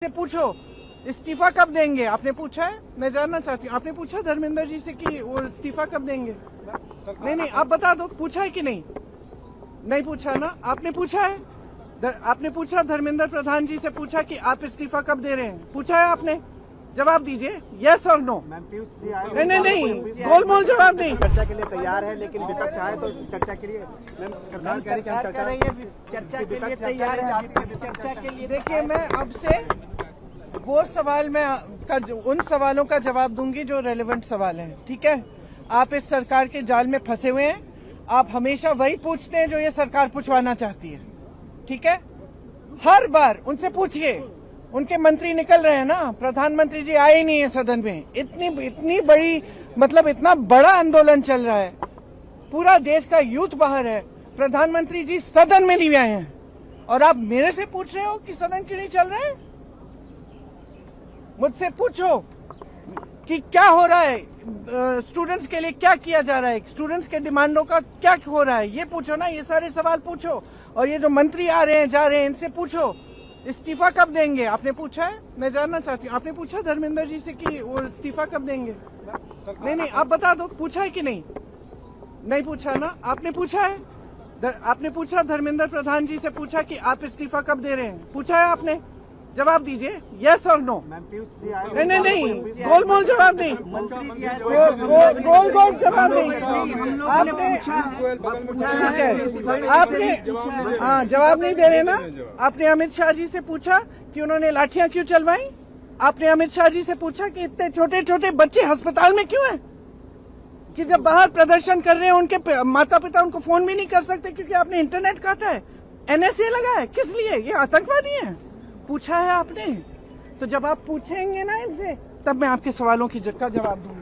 से पूछो इस्तीफा कब देंगे। आपने पूछा है? मैं जानना चाहती हूँ। आपने पूछा धर्मेंद्र जी से कि वो इस्तीफा कब देंगे? नहीं, आप बता दो, पूछा है कि नहीं? नहीं पूछा ना। आपने पूछा है? आपने पूछा धर्मेंद्र प्रधान जी से पूछा कि आप इस्तीफा कब दे रहे हैं? पूछा है आपने? जवाब दीजिए, यस और नो। नहीं, गोलमोल जवाब नहीं। चर्चा के लिए तैयार है, लेकिन विपक्ष आए तो चर्चा के लिए सरकार कह रही है कि हम चर्चा के लिए तैयार है। चर्चा के लिए देखिए, मैं अब से वो सवाल उन सवालों का जवाब दूंगी जो रेलेवेंट सवाल हैं। ठीक है? आप इस सरकार के जाल में फंसे हुए हैं। आप हमेशा वही पूछते हैं जो ये सरकार पूछवाना चाहती है। ठीक है? हर बार उनसे पूछिए। उनके मंत्री निकल रहे हैं ना, प्रधानमंत्री जी आए ही नहीं है सदन में। इतनी बड़ी, मतलब इतना बड़ा आंदोलन चल रहा है, पूरा देश का यूथ बाहर है, प्रधानमंत्री जी सदन में नहीं आए हैं और आप मेरे से पूछ रहे हो कि सदन क्यों नहीं चल रहा है? मुझसे पूछो कि क्या हो रहा है, स्टूडेंट्स के लिए क्या किया जा रहा है, स्टूडेंट्स के डिमांडों का क्या हो रहा है, ये पूछो ना। ये सारे सवाल पूछो। और ये जो मंत्री आ रहे हैं जा रहे हैं, इनसे पूछो इस्तीफा कब देंगे। आपने पूछा है? मैं जानना चाहती हूँ। आपने पूछा धर्मेंद्र जी से कि वो इस्तीफा कब देंगे? नहीं, आप बता दो, पूछा है कि नहीं? नहीं पूछा ना। आपने पूछा है? आपने पूछा धर्मेंद्र प्रधान जी से पूछा कि आप इस्तीफा कब दे रहे हैं? पूछा है आपने? जवाब दीजिए, यस और नो। नहीं, गोलमोल जवाब नहीं। गोल जवाब नहीं। आपने हाँ, जवाब नहीं दे रहे ना। आपने अमित शाह जी से पूछा कि उन्होंने लाठियां क्यों चलवाई? आपने अमित शाह जी से पूछा कि इतने छोटे छोटे बच्चे अस्पताल में क्यों हैं? कि जब बाहर प्रदर्शन कर रहे हैं उनके माता पिता उनको फोन भी नहीं कर सकते क्योंकि आपने इंटरनेट काटा है, NSA लगा है। किस लिए? ये आतंकवादी है। पूछा है आपने? तो जब आप पूछेंगे ना इनसे, तब मैं आपके सवालों का जवाब दूंगा।